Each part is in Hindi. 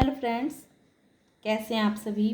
हेलो फ्रेंड्स, कैसे हैं आप सभी।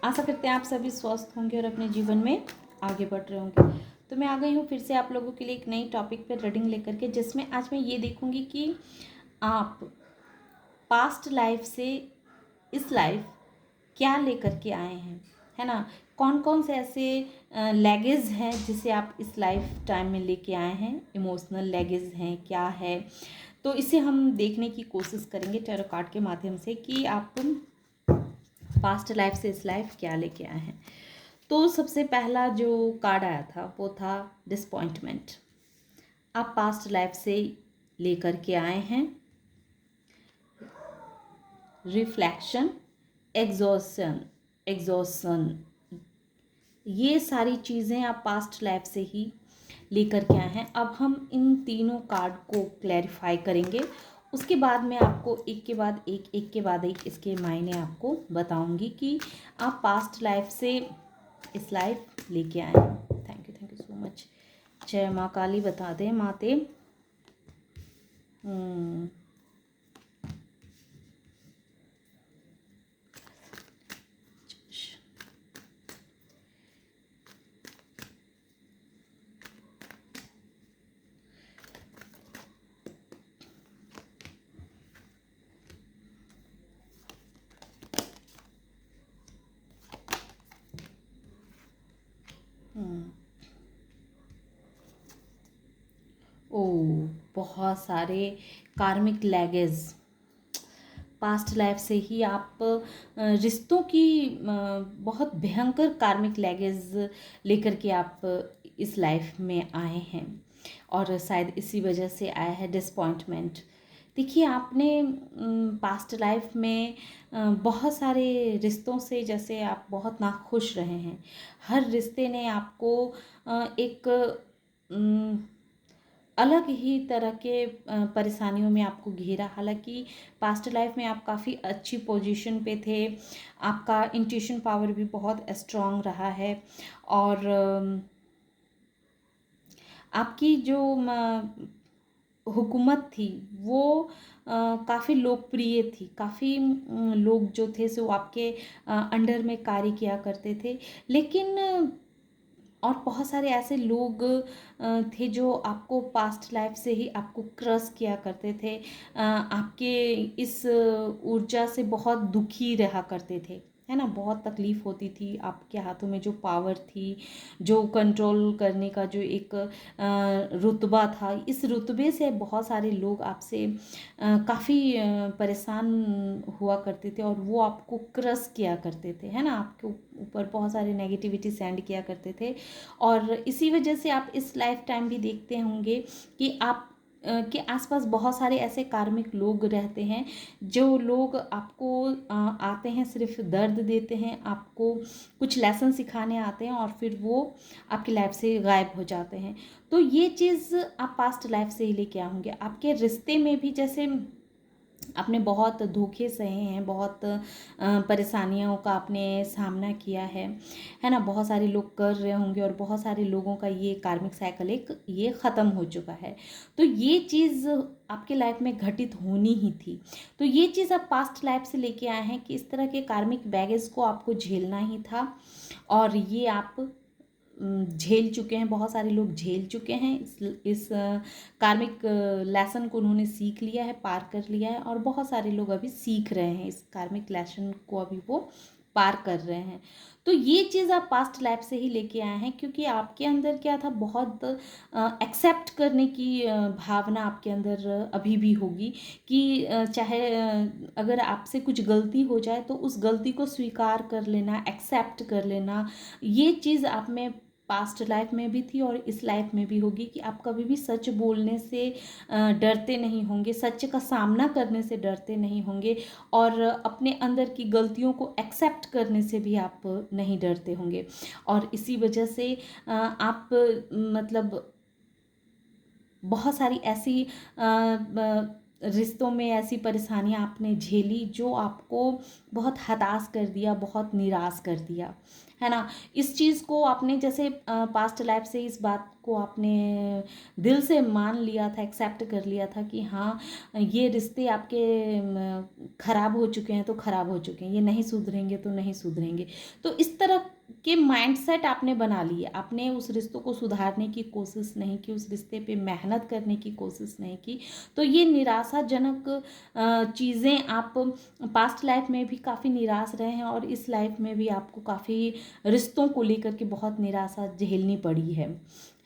आशा करते हैं आप सभी स्वस्थ होंगे और अपने जीवन में आगे बढ़ रहे होंगे। तो मैं आ गई हूँ फिर से आप लोगों के लिए एक नई टॉपिक पर रीडिंग लेकर के, जिसमें आज मैं ये देखूँगी कि आप पास्ट लाइफ से इस लाइफ क्या लेकर के आए हैं, है ना। कौन कौन से ऐसे लैगेज हैं जिसे आप इस लाइफ टाइम में लेके आए हैं, इमोशनल लैगेज हैं क्या है। तो इसे हम देखने की कोशिश करेंगे टैरो कार्ड के माध्यम से कि आप पास्ट लाइफ से इस लाइफ क्या लेके आए हैं। तो सबसे पहला जो कार्ड आया था वो था डिसपॉइंटमेंट। आप पास्ट लाइफ से लेकर के आए हैं रिफ्लेक्शन, एग्जॉशन, ये सारी चीज़ें आप पास्ट लाइफ से ही लेकर के आए हैं। अब हम इन तीनों कार्ड को क्लैरिफाई करेंगे, उसके बाद मैं आपको एक के बाद एक इसके मायने आपको बताऊंगी कि आप पास्ट लाइफ से इस लाइफ लेके आए हैं। Thank you so much. जय माँ काली, बता दें माते। ओ, बहुत सारे कार्मिक लैगेज पास्ट लाइफ से ही आप रिश्तों की बहुत भयंकर कार्मिक लैगेज लेकर के आप इस लाइफ में आए हैं और शायद इसी वजह से आया है डिसपॉइंटमेंट। देखिए, आपने पास्ट लाइफ में बहुत सारे रिश्तों से जैसे आप बहुत नाखुश रहे हैं। हर रिश्ते ने आपको एक अलग ही तरह के परेशानियों में आपको घेरा। हालांकि पास्ट लाइफ में आप काफ़ी अच्छी पोजीशन पे थे, आपका इंट्यूशन पावर भी बहुत स्ट्रांग रहा है और आपकी जो हुकूमत थी वो काफ़ी लोकप्रिय थी। काफ़ी लोग जो थे सो आपके अंडर में कार्य किया करते थे। लेकिन और बहुत सारे ऐसे लोग थे जो आपको पास्ट लाइफ से ही आपको क्रश किया करते थे, आपके इस ऊर्जा से बहुत दुखी रहा करते थे, है ना। बहुत तकलीफ़ होती थी। आपके हाथों में जो पावर थी, जो कंट्रोल करने का जो एक रुतबा था, इस रुतबे से बहुत सारे लोग आपसे काफ़ी परेशान हुआ करते थे और वो आपको क्रश किया करते थे, है ना। आपके ऊपर बहुत सारे नेगेटिविटी सेंड किया करते थे और इसी वजह से आप इस लाइफ टाइम भी देखते होंगे कि आप के आसपास बहुत सारे ऐसे कार्मिक लोग रहते हैं जो लोग आपको आते हैं, सिर्फ दर्द देते हैं, आपको कुछ लेसन सिखाने आते हैं और फिर वो आपकी लाइफ से गायब हो जाते हैं। तो ये चीज़ आप पास्ट लाइफ से ही लेके आओगे। आपके रिश्ते में भी जैसे आपने बहुत धोखे सहे हैं, बहुत परेशानियों का आपने सामना किया है ना। बहुत सारे लोग कर रहे होंगे और बहुत सारे लोगों का ये कार्मिक साइकिल एक ये ख़त्म हो चुका है। तो ये चीज़ आपके लाइफ में घटित होनी ही थी। तो ये चीज़ आप पास्ट लाइफ से लेके आए हैं कि इस तरह के कार्मिक बैगेज को आपको झेलना ही था और ये आप झेल चुके हैं। बहुत सारे लोग झेल चुके हैं इस कार्मिक लेसन को, उन्होंने सीख लिया है, पार कर लिया है और बहुत सारे लोग अभी सीख रहे हैं इस कार्मिक लेसन को, अभी वो पार कर रहे हैं। तो ये चीज़ आप पास्ट लाइफ से ही लेके आए हैं क्योंकि आपके अंदर क्या था, बहुत एक्सेप्ट करने की भावना आपके अंदर अभी भी होगी कि चाहे अगर आपसे कुछ गलती हो जाए तो उस गलती को स्वीकार कर लेना, एक्सेप्ट कर लेना, ये चीज़ आप में पास्ट लाइफ में भी थी और इस लाइफ में भी होगी कि आप कभी भी सच बोलने से डरते नहीं होंगे, सच का सामना करने से डरते नहीं होंगे और अपने अंदर की गलतियों को एक्सेप्ट करने से भी आप नहीं डरते होंगे। और इसी वजह से आप मतलब बहुत सारी ऐसी रिश्तों में ऐसी परेशानियां आपने झेली जो आपको बहुत हताश कर दिया, बहुत निराश कर दिया, है ना। इस चीज़ को आपने जैसे पास्ट लाइफ से इस बात को आपने दिल से मान लिया था, एक्सेप्ट कर लिया था कि हाँ, ये रिश्ते आपके खराब हो चुके हैं तो खराब हो चुके हैं, ये नहीं सुधरेंगे तो नहीं सुधरेंगे। तो इस तरह के माइंडसेट आपने बना लिए, आपने उस रिश्तों को सुधारने की कोशिश नहीं की, उस रिश्ते पे मेहनत करने की कोशिश नहीं की। तो ये निराशाजनक चीज़ें आप पास्ट लाइफ में भी काफ़ी निराश रहे हैं और इस लाइफ में भी आपको काफ़ी रिश्तों को लेकर के बहुत निराशा झेलनी पड़ी है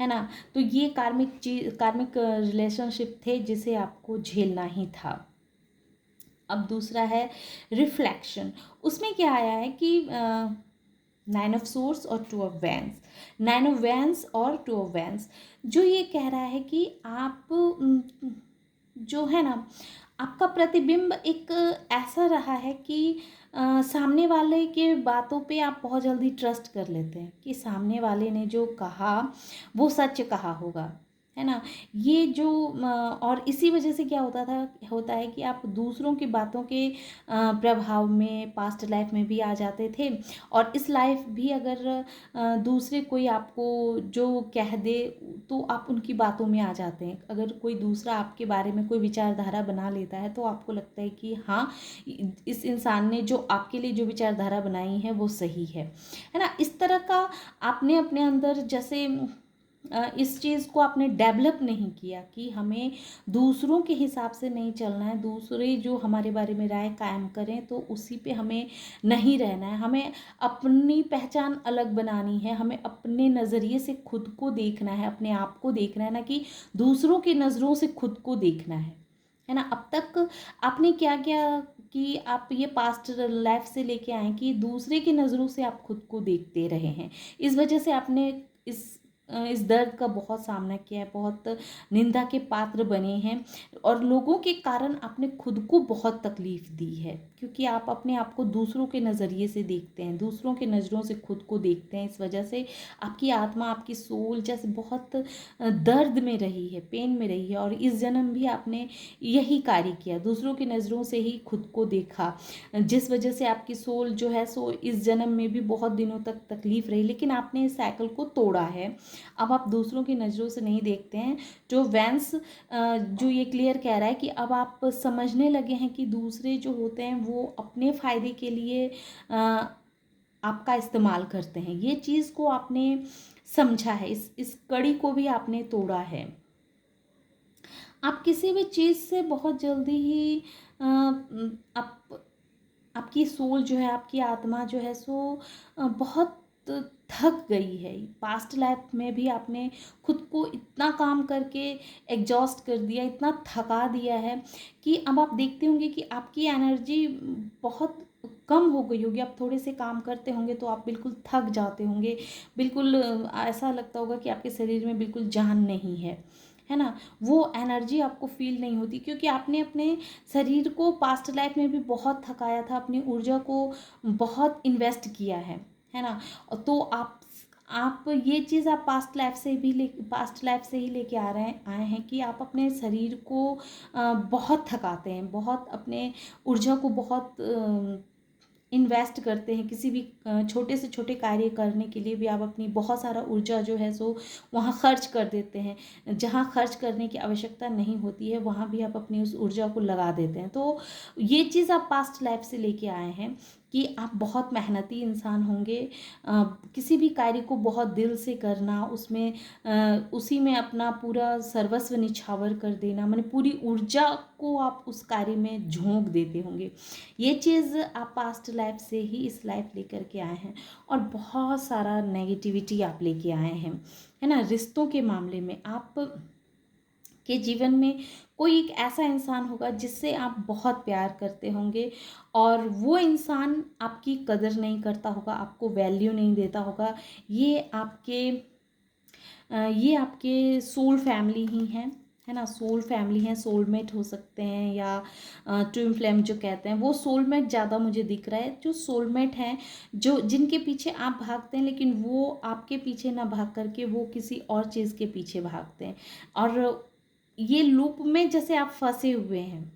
ना। तो ये कार्मिक रिलेशनशिप थे जिसे आपको झेलना ही था। अब दूसरा है रिफ्लेक्शन। उसमें क्या आया है कि 9 ऑफ सोर्स और 2 ऑफ वैंस, 9 ऑफ वैंस और 2 ऑफ वैंस, जो ये कह रहा है कि आप जो है ना, आपका प्रतिबिंब एक ऐसा रहा है कि सामने वाले के बातों पे आप बहुत जल्दी ट्रस्ट कर लेते हैं कि सामने वाले ने जो कहा वो सच कहा होगा, है ना। ये जो और इसी वजह से क्या होता है कि आप दूसरों की बातों के प्रभाव में पास्ट लाइफ में भी आ जाते थे, और इस लाइफ भी अगर दूसरे कोई आपको जो कह दे तो आप उनकी बातों में आ जाते हैं। अगर कोई दूसरा आपके बारे में कोई विचारधारा बना लेता है तो आपको लगता है कि हाँ, इस इंसान ने जो आपके लिए जो विचारधारा बनाई है वो सही है ना। इस तरह का आपने अपने अंदर जैसे इस चीज़ को आपने डेवलप नहीं किया कि हमें दूसरों के हिसाब से नहीं चलना है, दूसरे जो हमारे बारे में राय कायम करें तो उसी पे हमें नहीं रहना है, हमें अपनी पहचान अलग बनानी है, हमें अपने नज़रिए से खुद को देखना है, अपने आप को देखना है, ना कि दूसरों की नज़रों से खुद को देखना है ना। अब तक आपने क्या किया कि आप ये पास्ट लाइफ से लेके आए कि दूसरे की नज़रों से आप खुद को देखते रहे हैं। इस वजह से आपने इस दर्द का बहुत सामना किया है, बहुत निंदा के पात्र बने हैं, और लोगों के कारण आपने खुद को बहुत तकलीफ दी है, क्योंकि आप अपने आप को दूसरों के नज़रिए से देखते हैं, दूसरों के नज़रों से खुद को देखते हैं। इस वजह से आपकी आत्मा, आपकी सोल जैसे बहुत दर्द में रही है, पेन में रही है, और इस जन्म भी आपने यही कार्य किया, दूसरों की नज़रों से ही खुद को देखा, जिस वजह से आपकी सोल जो है सो इस जन्म में भी बहुत दिनों तक तकलीफ रही, लेकिन आपने इस साइकिल को तोड़ा है। अब आप दूसरों की नज़रों से नहीं देखते हैं। जो वैंस जो ये क्लियर कह रहा है कि अब आप समझने लगे हैं कि दूसरे जो होते हैं वो अपने फ़ायदे के लिए आपका इस्तेमाल करते हैं। ये चीज़ को आपने समझा है, इस कड़ी को भी आपने तोड़ा है। आप किसी भी चीज़ से बहुत जल्दी ही आप आपकी सोल जो है, आपकी आत्मा जो है सो बहुत थक गई है। पास्ट लाइफ में भी आपने खुद को इतना काम करके एग्जॉस्ट कर दिया, इतना थका दिया है कि अब आप देखते होंगे कि आपकी एनर्जी बहुत कम हो गई होगी। आप थोड़े से काम करते होंगे तो आप बिल्कुल थक जाते होंगे, बिल्कुल ऐसा लगता होगा कि आपके शरीर में बिल्कुल जान नहीं है ना। वो एनर्जी आपको फील नहीं होती, क्योंकि आपने अपने शरीर को पास्ट लाइफ में भी बहुत थकाया था, अपनी ऊर्जा को बहुत इन्वेस्ट किया है ना। तो आप ये चीज़ आप पास्ट लाइफ से ही लेके आए हैं कि आप अपने शरीर को बहुत थकाते हैं, बहुत अपने ऊर्जा को बहुत इन्वेस्ट करते हैं। किसी भी छोटे से छोटे कार्य करने के लिए भी आप अपनी बहुत सारा ऊर्जा जो है सो वहाँ खर्च कर देते हैं। जहाँ खर्च करने की आवश्यकता नहीं होती है वहाँ भी आप अपनी उस ऊर्जा को लगा देते हैं। तो ये चीज़ आप पास्ट लाइफ से लेके आए हैं कि आप बहुत मेहनती इंसान होंगे, किसी भी कार्य को बहुत दिल से करना, उसी में अपना पूरा सर्वस्व निछावर कर देना, माने पूरी ऊर्जा को आप उस कार्य में झोंक देते होंगे। ये चीज़ आप पास्ट लाइफ से ही इस लाइफ लेकर के आए हैं, और बहुत सारा नेगेटिविटी आप लेके आए हैं, है ना। रिश्तों के मामले में आप के जीवन में कोई एक ऐसा इंसान होगा जिससे आप बहुत प्यार करते होंगे, और वो इंसान आपकी कदर नहीं करता होगा, आपको वैल्यू नहीं देता होगा। ये आपके सोल फैमिली ही हैं, है ना। सोल फैमिली हैं, सोलमेट हो सकते हैं, या ट्विन फ्लेम जो कहते हैं, वो सोलमेट ज़्यादा मुझे दिख रहा है। जो सोलमेट हैं, जो जिनके पीछे आप भागते हैं, लेकिन वो आपके पीछे ना भाग करके वो किसी और चीज़ के पीछे भागते हैं, और ये लूप में जैसे आप फंसे हुए हैं,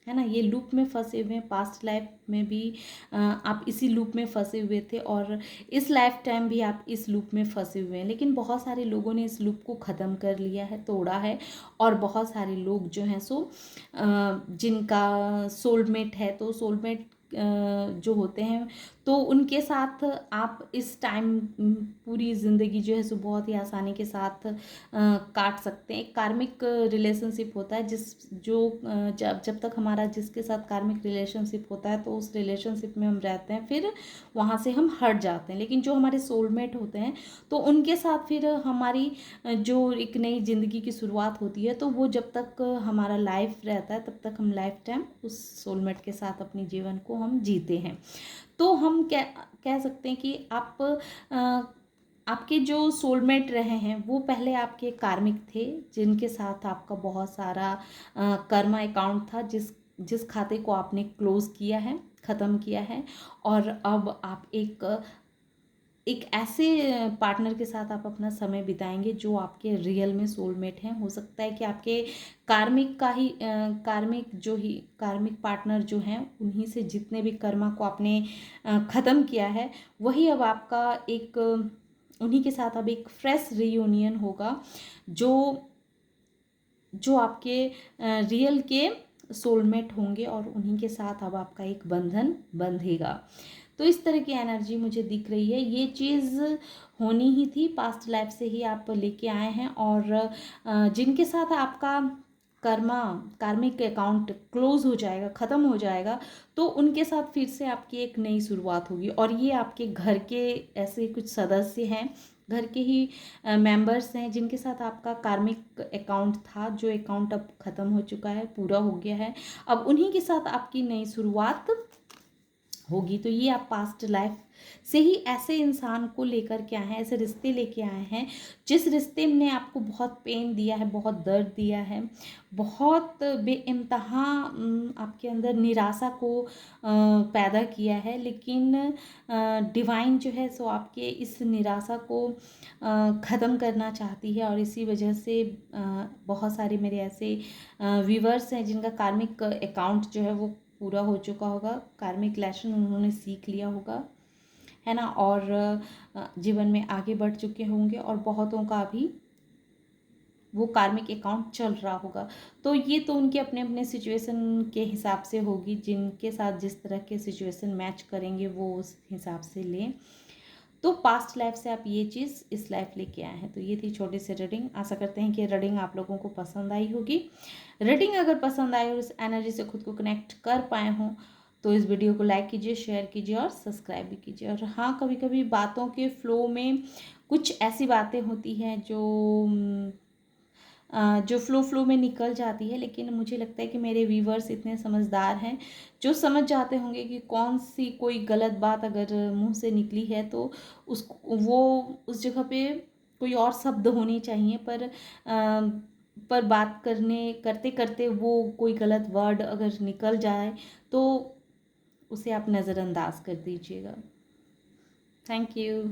है ना। ये लूप में फंसे हुए हैं, पास्ट लाइफ में भी आप इसी लूप में फंसे हुए थे और इस लाइफ टाइम भी आप इस लूप में फंसे हुए हैं। लेकिन बहुत सारे लोगों ने इस लूप को ख़त्म कर लिया है, तोड़ा है। और बहुत सारे लोग जो हैं सो जिनका सोलमेट है, तो सोलमेट जो होते हैं तो उनके साथ आप इस टाइम पूरी ज़िंदगी जो है सो बहुत ही आसानी के साथ काट सकते हैं। एक कार्मिक रिलेशनशिप होता है जब जब तक हमारा जिसके साथ कार्मिक रिलेशनशिप होता है तो उस रिलेशनशिप में हम रहते हैं, फिर वहाँ से हम हट जाते हैं। लेकिन जो हमारे सोलमेट होते हैं तो उनके साथ फिर हमारी जो एक नई ज़िंदगी की शुरुआत होती है, तो वो जब तक हमारा लाइफ रहता है तब तक हम लाइफ टाइम उस सोलमेट के साथ अपने जीवन को हम जीते हैं। तो हम कह सकते हैं कि आपके जो सोलमेट रहे हैं वो पहले आपके कार्मिक थे, जिनके साथ आपका बहुत सारा कर्मा अकाउंट था, जिस जिस खाते को आपने क्लोज किया है, ख़त्म किया है। और अब आप एक ऐसे पार्टनर के साथ आप अपना समय बिताएंगे जो आपके रियल में सोलमेट हैं। हो सकता है कि आपके कार्मिक पार्टनर जो हैं उन्हीं से जितने भी कर्मा को आपने ख़त्म किया है, वही अब आपका एक उन्हीं के साथ अब एक फ्रेश रियूनियन होगा, जो जो आपके रियल के सोलमेट होंगे और उन्हीं के साथ अब आपका एक बंधन बंधेगा। तो इस तरह की एनर्जी मुझे दिख रही है। ये चीज़ होनी ही थी, पास्ट लाइफ से ही आप लेके आए हैं। और जिनके साथ आपका कार्मिक अकाउंट क्लोज हो जाएगा, ख़त्म हो जाएगा, तो उनके साथ फिर से आपकी एक नई शुरुआत होगी। और ये आपके घर के ऐसे कुछ सदस्य हैं, घर के ही मेंबर्स हैं जिनके साथ आपका कार्मिक अकाउंट था, जो अकाउंट अब ख़त्म हो चुका है, पूरा हो गया है। अब उन्हीं के साथ आपकी नई शुरुआत होगी। तो ये आप पास्ट लाइफ से ही ऐसे इंसान को लेकर के आए हैं, ऐसे रिश्ते लेके आए हैं जिस रिश्ते ने आपको बहुत पेन दिया है, बहुत दर्द दिया है, बहुत बेइंतहा आपके अंदर निराशा को पैदा किया है। लेकिन डिवाइन जो है सो आपके इस निराशा को ख़त्म करना चाहती है। और इसी वजह से बहुत सारे मेरे ऐसे व्यूवर्स हैं जिनका कार्मिक अकाउंट जो है वो पूरा हो चुका होगा, कार्मिक लेसन उन्होंने सीख लिया होगा, है ना। और जीवन में आगे बढ़ चुके होंगे और बहुतों का भी वो कार्मिक अकाउंट चल रहा होगा। तो ये तो उनके अपने अपने सिचुएशन के हिसाब से होगी, जिनके साथ जिस तरह के सिचुएशन मैच करेंगे वो उस हिसाब से लें। तो पास्ट लाइफ से आप ये चीज़ इस लाइफ लेके आए हैं। तो ये थी छोटी सी रीडिंग। आशा करते हैं कि रीडिंग आप लोगों को पसंद आई होगी। रीडिंग अगर पसंद आई और इस एनर्जी से खुद को कनेक्ट कर पाए हों तो इस वीडियो को लाइक कीजिए, शेयर कीजिए और सब्सक्राइब भी कीजिए। और हाँ, कभी कभी बातों के फ्लो में कुछ ऐसी बातें होती हैं जो फ्लो में निकल जाती है, लेकिन मुझे लगता है कि मेरे व्यूवर्स इतने समझदार हैं जो समझ जाते होंगे कि कौन सी कोई गलत बात अगर मुंह से निकली है तो उस जगह पे कोई और शब्द होने चाहिए, पर बात करते करते वो कोई गलत वर्ड अगर निकल जाए तो उसे आप नज़रअंदाज कर दीजिएगा। Thank you.